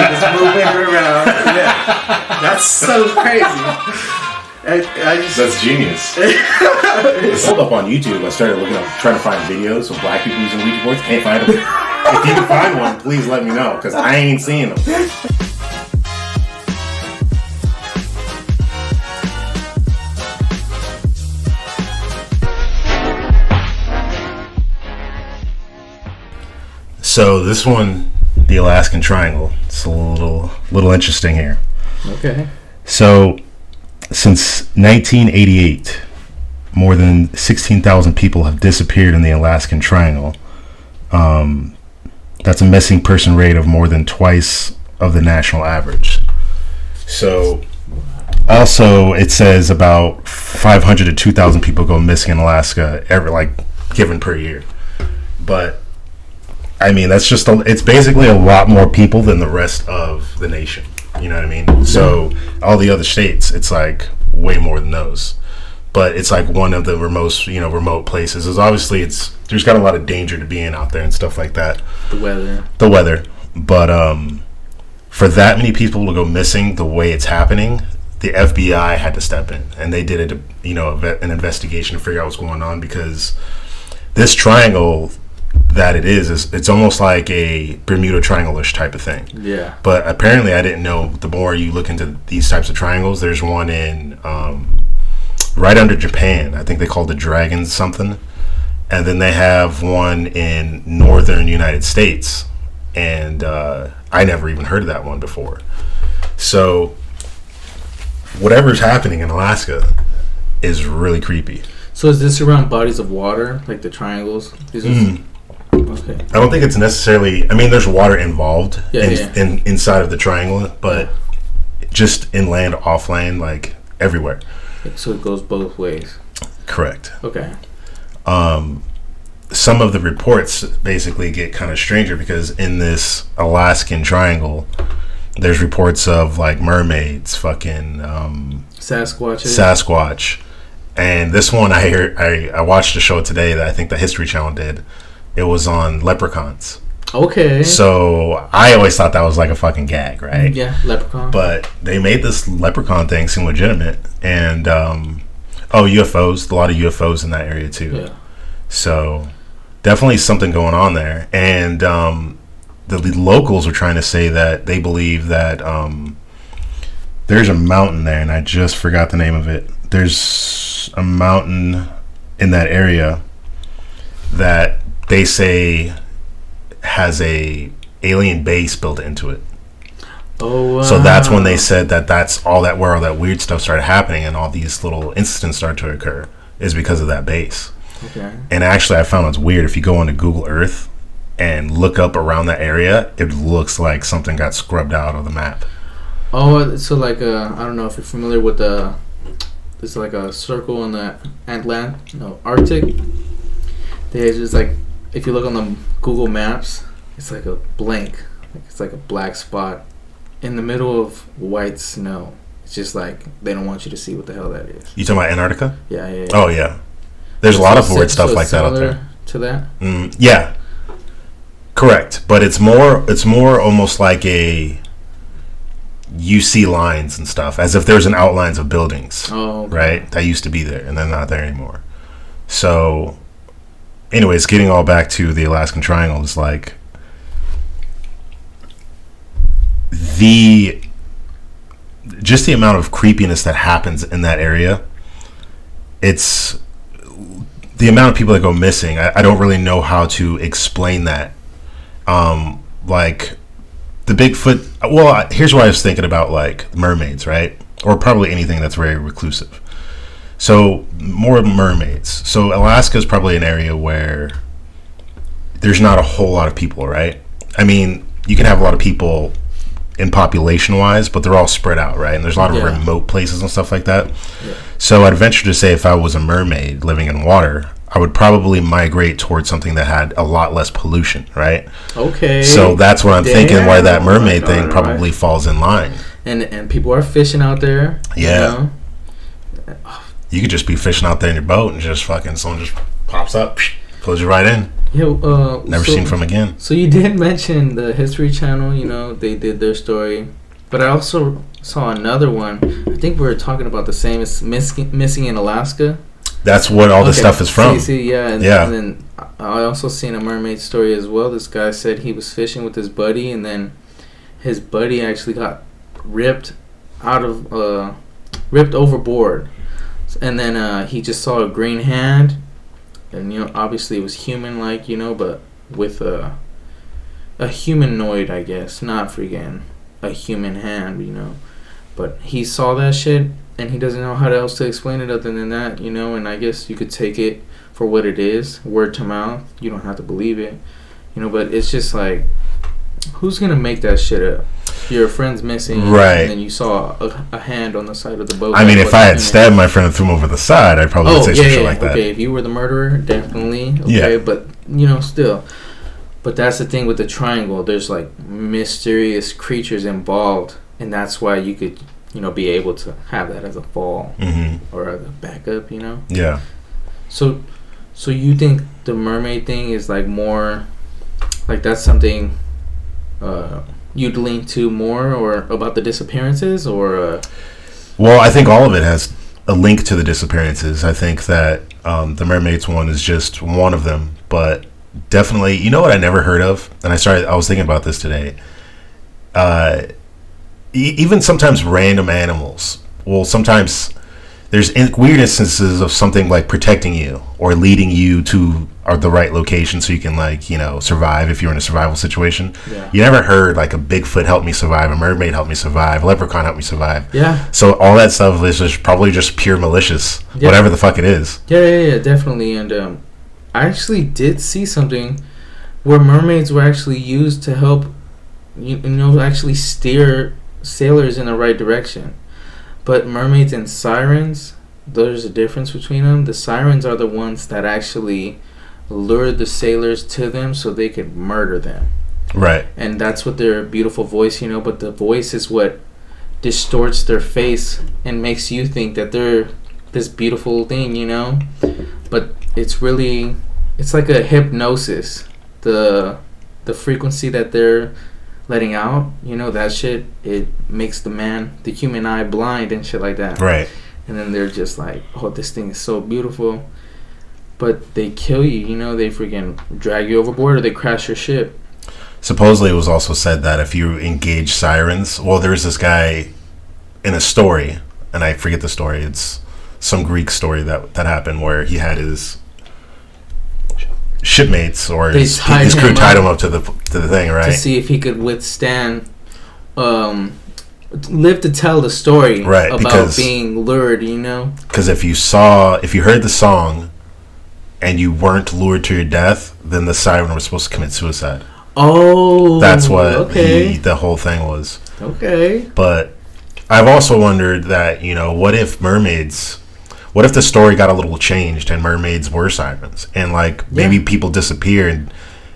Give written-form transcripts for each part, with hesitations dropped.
just moving around. Yeah, that's so crazy. That's genius. It's pulled up on YouTube. I started looking up, trying to find videos of black people using Ouija boards. Can't find them. If you can find one, please let me know, because I ain't seeing them. So this one, the Alaskan Triangle, it's a little interesting here. Okay. So since 1988, more than 16,000 people have disappeared in the Alaskan Triangle. That's a missing person rate of more than twice of the national average. So also it says about 500 to 2,000 people go missing in Alaska given per year. But I mean, it's basically a lot more people than the rest of the nation. You know what I mean? So all the other states, it's like way more than those. But it's like one of the remote places. There's got a lot of danger to being out there and stuff like that. The weather. But for that many people to go missing the way it's happening, the FBI had to step in, and they did an investigation to figure out what's going on, because this triangle that it's almost like a Bermuda Triangle-ish type of thing. Yeah. But apparently I didn't know, the more you look into these types of triangles, there's one in right under Japan. I think they call it the Dragons something. And then they have one in northern United States. And I never even heard of that one before. So whatever's happening in Alaska is really creepy. So is this around bodies of water, like the triangles? Okay. I don't think it's necessarily. I mean, there's water involved inside of the triangle, but just inland, offland, like everywhere. So it goes both ways. Correct. Okay. Some of the reports basically get kind of stranger, because in this Alaskan Triangle, there's reports of like mermaids, fucking Sasquatch, and this one I watched a show today that I think the History Channel did. It was on leprechauns. Okay. So I always thought that was like a fucking gag, right? Yeah, leprechaun. But they made this leprechaun thing seem legitimate. And, UFOs. A lot of UFOs in that area, too. Yeah. So definitely something going on there. And the locals are trying to say that they believe that there's a mountain there, and I just forgot the name of it. There's a mountain in that area that they say has a alien base built into it. Oh, wow. So that's when they said that's where all that weird stuff started happening, and all these little incidents started to occur, is because of that base. Okay. And actually, I found it's weird. If you go onto Google Earth and look up around that area, it looks like something got scrubbed out of the map. Oh, so like I don't know if you're familiar with there's like a circle in the Arctic. There's just like, if you look on the Google Maps, it's like a blank. It's like a black spot in the middle of white snow. It's just like they don't want you to see what the hell that is. You talking about Antarctica? Yeah. Oh, yeah. There's a lot of weird stuff like that out there. To that? Yeah. Correct. But it's more almost like you see lines and stuff, as if there's an outlines of buildings. Oh, okay. Right? That used to be there, and they're not there anymore. So anyways, getting all back to the Alaskan Triangle, is like the amount of creepiness that happens in that area. It's the amount of people that go missing. I don't really know how to explain that. Like the Bigfoot. Well, here's what I was thinking about, like mermaids, right? Or probably anything that's very reclusive. So more mermaids. So Alaska is probably an area where there's not a whole lot of people, right? I mean, you can have a lot of people in population wise, but they're all spread out, right? And there's a lot of remote places and stuff like that. Yeah. So I'd venture to say, if I was a mermaid living in water, I would probably migrate towards something that had a lot less pollution, right? Okay. So that's what I'm thinking, why that mermaid thing probably falls in line. And people are fishing out there. Yeah. You know? You could just be fishing out there in your boat and just fucking someone just pops up, pulls you right in. Yeah. Never seen from again. So you did mention the History Channel. You know, they did their story, but I also saw another one. I think we were talking about the same. It's missing in Alaska. That's what all this stuff is from. Yeah. And then I also seen a mermaid story as well. This guy said he was fishing with his buddy, and then his buddy actually got ripped overboard, and then he just saw a green hand, and obviously it was human-like, but with a humanoid, I guess, not freaking a human hand, but he saw that shit, and he doesn't know how else to explain it other than that, and I guess you could take it for what it is, word to mouth. You don't have to believe it, but it's just like, who's gonna make that shit up? Your friend's missing, right? And then you saw a hand on the side of the boat. I mean, if I had stabbed my friend and threw him over the side, I'd probably say some shit like that. Okay, if you were the murderer, definitely. Okay, but still. But that's the thing with the triangle. There's like mysterious creatures involved, and that's why you could, be able to have that as a fall or as a backup. Yeah. So you think the mermaid thing is like more, like that's something you'd lean to more, or about the disappearances, or? Well, I think all of it has a link to the disappearances. I think that the mermaids one is just one of them, but definitely, what I never heard of, and I was thinking about this today. Even sometimes random animals. Well, sometimes there's weird instances of something like protecting you or leading you to the right location so you can survive if you're in a survival situation. Yeah. You never heard like a Bigfoot helped me survive, a mermaid helped me survive, a leprechaun helped me survive. Yeah. So all that stuff is just probably just pure malicious, whatever the fuck it is. Yeah, definitely. And I actually did see something where mermaids were actually used to help, actually steer sailors in the right direction. But mermaids and sirens, there's a difference between them. The sirens are the ones that actually lured the sailors to them so they could murder them. Right. And that's what their beautiful voice, but the voice is what distorts their face and makes you think that they're this beautiful thing, But it's like a hypnosis. The frequency that they're letting out, that shit, it makes the human eye blind and shit like that. Right. And then they're just like, oh, this thing is so beautiful. But they kill you, they freaking drag you overboard or they crash your ship. Supposedly it was also said that if you engage sirens, well, there's this guy in a story, and I forget the story, it's some Greek story that happened where he had his shipmates or his crew tied him up to the thing, right? To see if he could withstand, live to tell the story, right, about being lured, Because if you heard the song and you weren't lured to your death, then the siren was supposed to commit suicide. Oh, that's what the whole thing was. Okay. But I've also wondered that, what if the story got a little changed and mermaids were sirens, and maybe people disappear and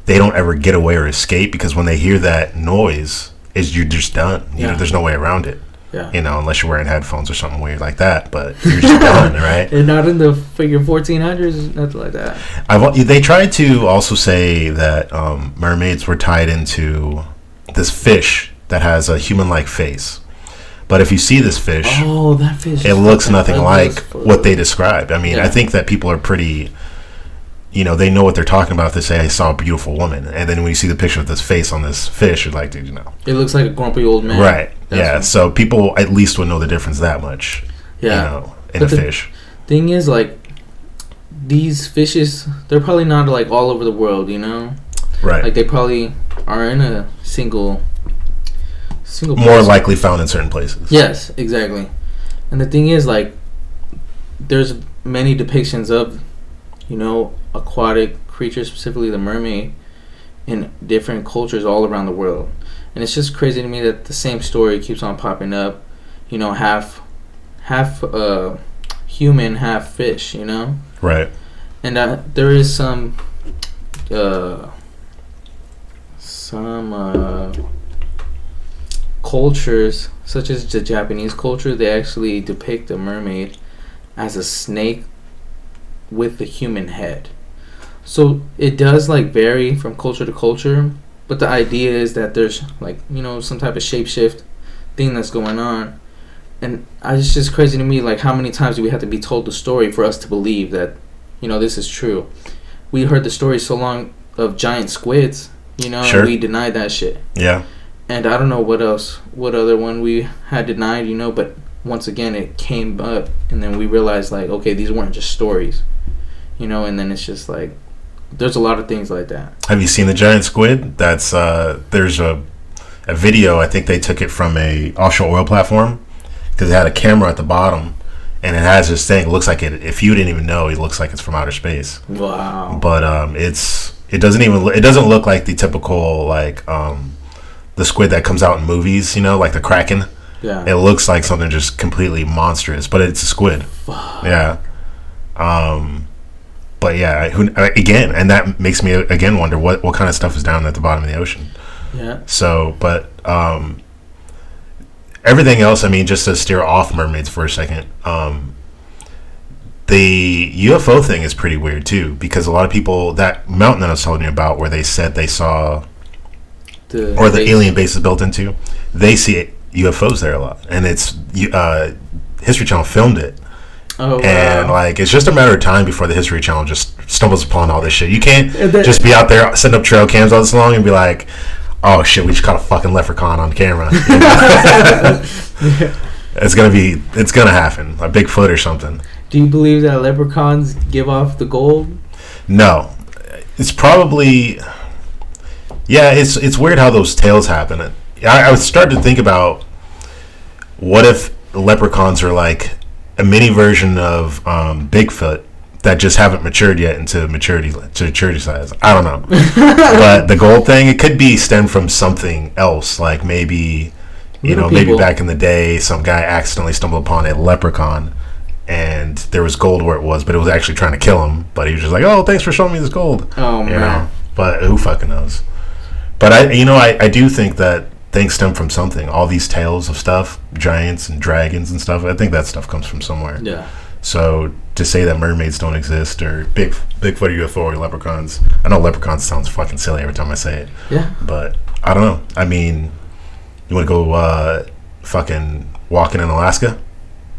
they don't ever get away or escape, because when they hear that noise, you're just done. There's no way around it. Yeah. Unless you're wearing headphones or something weird like that, but you're just done, right? And not in the figure 1400s, nothing like that. They tried to also say that mermaids were tied into this fish that has a human-like face. But if you see this fish, that fish, it looks nothing like what they described. I mean, I think that people are pretty, they know what they're talking about if they say, I saw a beautiful woman. And then when you see the picture of this face on this fish, you're like, dude, it looks like a grumpy old man. Right. So people at least would know the difference that much, in a fish. Thing is, these fishes, they're probably not, all over the world, Right. They probably are in a single more likely found in certain places. Yes, exactly. And the thing is, there's many depictions of, aquatic creatures, specifically the mermaid, in different cultures all around the world. And it's just crazy to me that the same story keeps on popping up, half human, half fish, Right. And there is some cultures, such as the Japanese culture, they actually depict a mermaid as a snake with the human head. So it does like vary from culture to culture, but the idea is that there's like some type of shapeshift thing that's going on, and it's just crazy to me like how many times do we have to be told the story for us to believe that this is true. We heard the story so long of giant squids, sure. And we denied that shit. Yeah. And I don't know what other one we had denied, but once again it came up, and then we realized like, okay, these weren't just stories, and then it's just like there's a lot of things like that. Have you seen the giant squid? That's there's a video. I think they took it from a offshore oil platform because it had a camera at the bottom, and it has this thing. It looks like it. If you didn't even know, it looks like it's from outer space. Wow. But it doesn't look like the typical like the squid that comes out in movies. Like the Kraken. Yeah. It looks like something just completely monstrous, but it's a squid. Fuck. Yeah. But yeah, again, and that makes me again wonder what kind of stuff is down at the bottom of the ocean. Yeah. So, but everything else, I mean, just to steer off mermaids for a second, the UFO thing is pretty weird too, because a lot of people, that mountain that I was telling you about where they said they saw the alien base is built into, they see UFOs there a lot, and it's History Channel filmed it. Oh, wow. And like it's just a matter of time before the History Channel just stumbles upon all this shit. You can't just be out there setting up trail cams all this long and be like, oh shit, we just caught a fucking leprechaun on camera. It's gonna happen, a Bigfoot or something. Do you believe that leprechauns give off the gold? No, it's probably it's weird how those tales happen. I started to think about what if leprechauns are like a mini version of Bigfoot that just haven't matured yet into maturity size. I don't know. But the gold thing, it could be stemmed from something else, like maybe maybe back in the day some guy accidentally stumbled upon a leprechaun and there was gold where it was, but it was actually trying to kill him, but he was just like, oh, thanks for showing me this gold. Oh man. But who fucking knows. But I do think that things stem from something. All these tales of stuff, giants and dragons and stuff, I think that stuff comes from somewhere. Yeah. So to say that mermaids don't exist or Bigfoot or UFO or leprechauns, I know leprechauns sounds fucking silly every time I say it. Yeah. But I don't know. I mean, you want to go fucking walking in Alaska?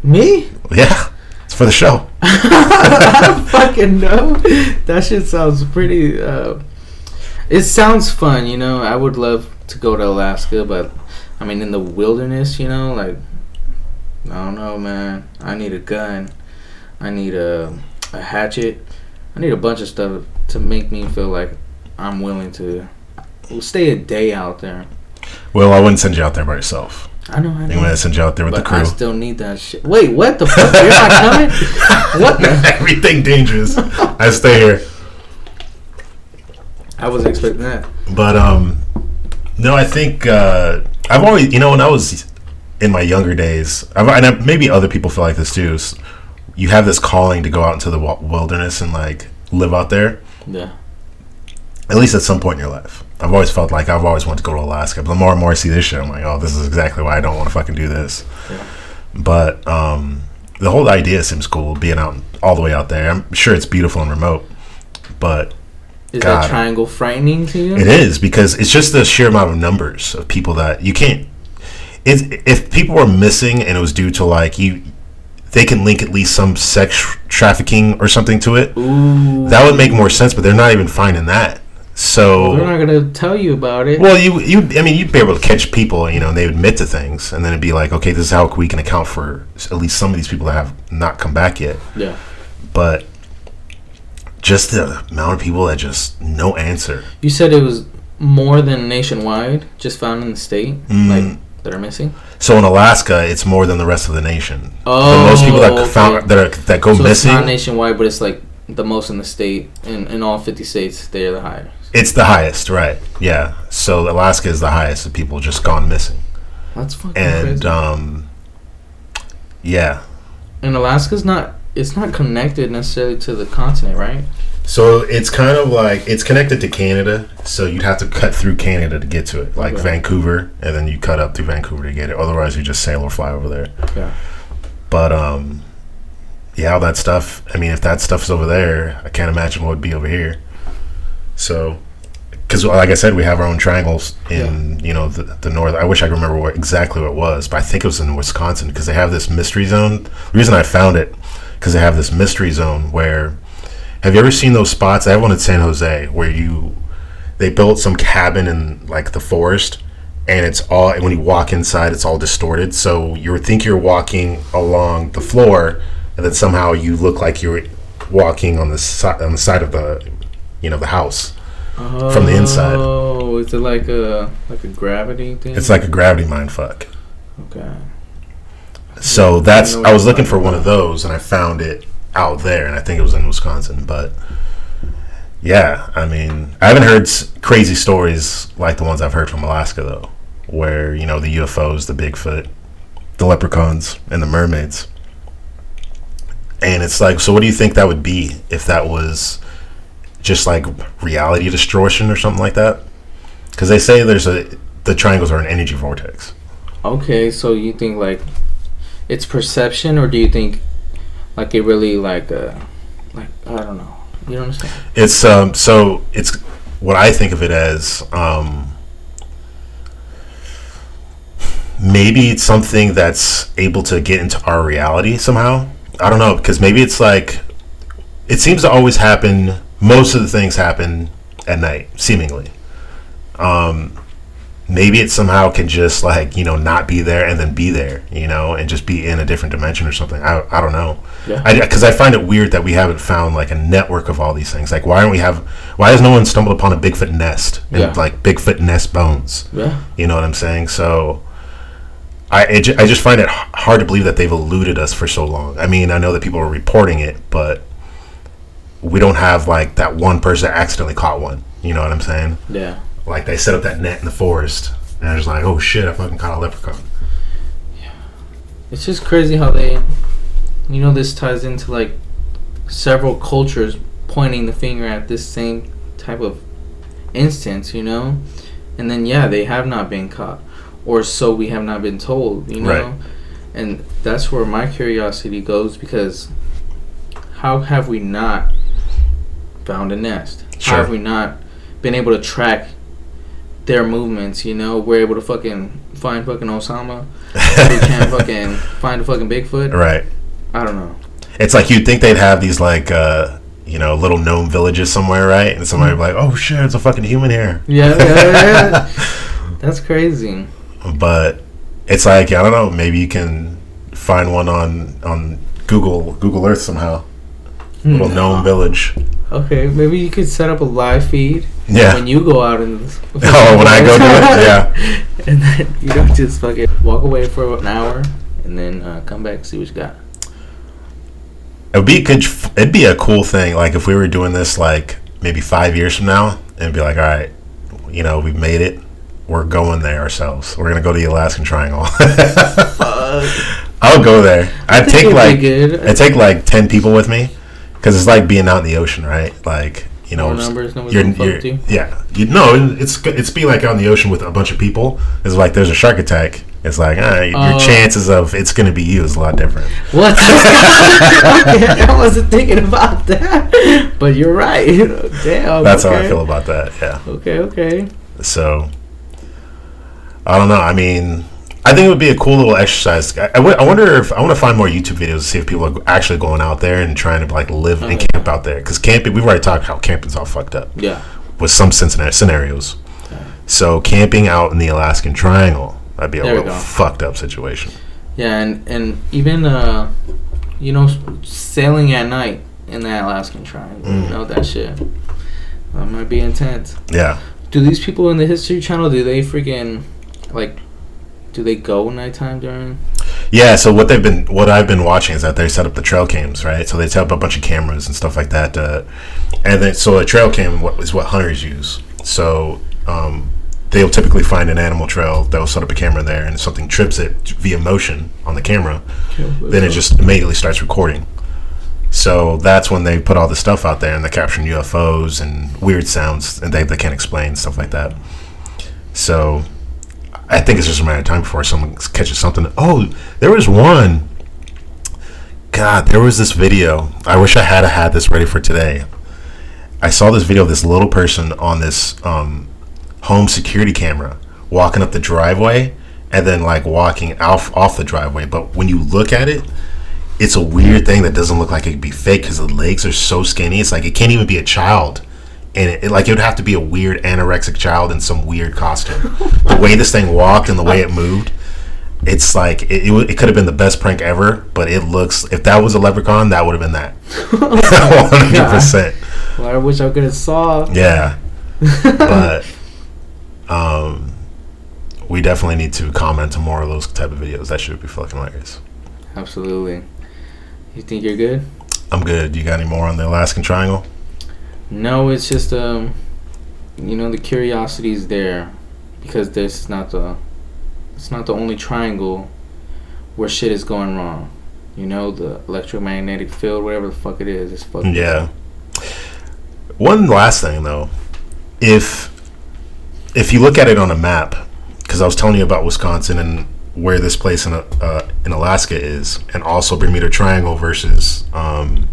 Me? Yeah. It's for the show. I don't fucking know. That shit sounds pretty... it sounds fun, I would love to go to Alaska, but I mean in the wilderness, like I don't know, man. I need a gun, I need a hatchet, I need a bunch of stuff to make me feel like I'm willing to stay a day out there. Well, I wouldn't send you out there by yourself. I know. I'm gonna send you out there with but the crew. I still need that shit. Wait, what the fuck? You're not coming? What the? Everything dangerous. I stay here. I wasn't expecting that. But no, I think I've always, when I was in my younger days, and maybe other people feel like this too. You have this calling to go out into the wilderness and like live out there. Yeah. At least at some point in your life, I've always felt like I've always wanted to go to Alaska. But the more and more I see this shit, I'm like, oh, this is exactly why I don't want to fucking do this. Yeah. But the whole idea seems cool, being out all the way out there. I'm sure it's beautiful and remote, but. Is that triangle frightening to you? It is, because it's just the sheer amount of numbers of people that you can't. If people were missing and it was due to like they can link at least some sex trafficking or something to it. Ooh. That would make more sense, but they're not even finding that. So they're not gonna tell you about it. Well, you'd be able to catch people, and they would admit to things, and then it'd be like, okay, this is how we can account for at least some of these people that have not come back yet. Yeah. But just the amount of people that just no answer. You said it was more than nationwide, just found in the state, like that are missing. So in Alaska, it's more than the rest of the nation. Oh, the most people that found that go so missing. It's not nationwide, but it's like the most in the state. In all 50 states, they're the highest. It's the highest, right? Yeah. So Alaska is the highest of people just gone missing. That's fucking crazy. And yeah. And Alaska's not. It's not connected necessarily to the continent, right? So it's kind of like it's connected to Canada, so you'd have to cut through Canada to get to it, like Vancouver, and then you cut up through Vancouver to get it. Otherwise, you just sail or fly over there. Yeah. But yeah, all that stuff. I mean, if that stuff's over there, I can't imagine what would be over here. So, because like I said, we have our own triangles in the north. I wish I could remember exactly what it was, but I think it was in Wisconsin because they have this mystery zone. The reason I found it because they have this mystery zone where. Have you ever seen those spots? I have one in San Jose where they built some cabin in like the forest, and it's all when you walk inside, it's all distorted. So you think you're walking along the floor, and then somehow you look like you're walking on the side of the the house from the inside. Oh, is it like a gravity thing? It's like a gravity mind fuck. Okay. So I was looking for one of those, and I found it out there, and I think it was in Wisconsin. But yeah, I mean, I haven't heard crazy stories like the ones I've heard from Alaska though, where the UFOs, the Bigfoot, the leprechauns, and the mermaids. And it's like, so what do you think that would be if that was just like reality distortion or something like that? Because they say the triangles are an energy vortex. Okay, so you think like it's perception, or do you think like it really like I don't know. You don't understand? It's so it's what I think of it as maybe it's something that's able to get into our reality somehow. I don't know, because maybe it's like it seems to always happen. Most of the things happen at night, seemingly. Maybe it somehow can just like not be there and then be there, and just be in a different dimension or something. I don't know. Yeah. Because I find it weird that we haven't found like a network of all these things. Like why has no one stumbled upon a Bigfoot nest and like Bigfoot nest bones? Yeah. You know what I'm saying? So I just find it hard to believe that they've eluded us for so long. I mean, I know that people are reporting it, but we don't have like that one person that accidentally caught one. You know what I'm saying? Yeah. Like they set up that net in the forest, and I was like, "Oh shit! I fucking caught a leprechaun." Yeah, it's just crazy how they, this ties into like several cultures pointing the finger at this same type of instance, and then they have not been caught, or so we have not been told, Right. And that's where my curiosity goes, because how have we not found a nest? Sure. How have we not been able to track their movements? We're able to fucking find fucking Osama. We can't fucking find a fucking Bigfoot. Right. I don't know. It's like you'd think they'd have these like little gnome villages somewhere, right? And somebody would be like, "Oh shit, it's a fucking human here." Yeah. That's crazy. But it's like, I don't know, maybe you can find one on Google Earth somehow. Little gnome village. Okay, maybe you could set up a live feed. Yeah. When you go out in the when I go do it, yeah. And then just fucking walk away for an hour and then come back and see what you got. It'd be a cool thing, like if we were doing this like maybe 5 years from now, and be like, all right, we've made it. We're going there ourselves. We're gonna go to the Alaskan Triangle. I'll go there. I'd take like 10 people with me. Because it's like being out in the ocean, right? Like, it's be like out in the ocean with a bunch of people. It's like there's a shark attack. It's like your chances of it's going to be you is a lot different. What? I wasn't thinking about that, but you're right. Damn. That's how I feel about that. Yeah. Okay. So, I don't know. I mean, I think it would be a cool little exercise. I wonder if I want to find more YouTube videos to see if people are actually going out there and trying to like live and camp out there. Because camping, we've already talked how camping's all fucked up. Yeah. With some scenarios. Okay. So camping out in the Alaskan Triangle, that'd be a real fucked up situation. Yeah, and even sailing at night in the Alaskan Triangle, that shit, that might be intense. Yeah. Do these people in the History Channel, do they freaking like? Do they go nighttime during? Yeah, so what I've been watching is that they set up the trail cams, right? So they set up a bunch of cameras and stuff like that, and then so a trail cam is what hunters use. So they'll typically find an animal trail. They'll set up a camera there, and if something trips it via motion on the camera, then it just immediately starts recording. So that's when they put all this stuff out there, and they're capturing UFOs and weird sounds, and they can't explain stuff like that. So I think it's just a matter of time before someone catches something. Oh, there was one. God, there was this video. I wish I had this ready for today. I saw this video of this little person on this home security camera walking up the driveway and then like walking off the driveway. But when you look at it, it's a weird thing that doesn't look like it could be fake because the legs are so skinny. It's like it can't even be a child. And it would have to be a weird anorexic child in some weird costume. The way this thing walked and the way it moved, it's like it could have been the best prank ever. But it looks, if that was a leprechaun, that would have been that. 100%. Well, I wish I could have saw. Yeah, but we definitely need to comment on more of those type of videos. That should be fucking hilarious. Absolutely. You think you're good? I'm good. You got any more on the Alaskan Triangle? No, it's just the curiosity is there because this is not the only triangle where shit is going wrong. The electromagnetic field, whatever the fuck it is, it's fucking. Yeah. One last thing though, if you look at it on a map, because I was telling you about Wisconsin and where this place in Alaska is, and also Bermuda Triangle versus the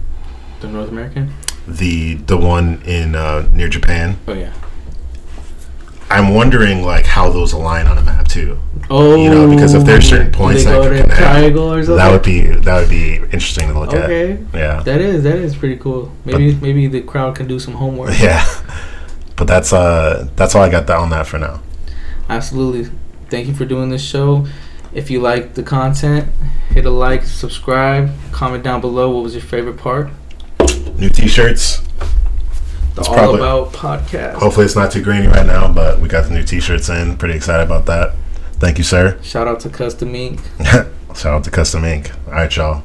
North American. The one in near Japan. Oh yeah. I'm wondering like how those align on a map too. Oh, because if there's certain points that could connect, triangle or something, that would be interesting to look at. Okay. Yeah. That is pretty cool. Maybe the crowd can do some homework. Yeah. But that's all I got on that for now. Absolutely. Thank you for doing this show. If you like the content, hit a like, subscribe, comment down below what was your favorite part. New t-shirts. The All About podcast. Hopefully it's not too grainy right now, but we got the new t-shirts in. Pretty excited about that. Thank you, sir. Shout out to Custom Ink. Shout out to Custom Ink. All right, y'all.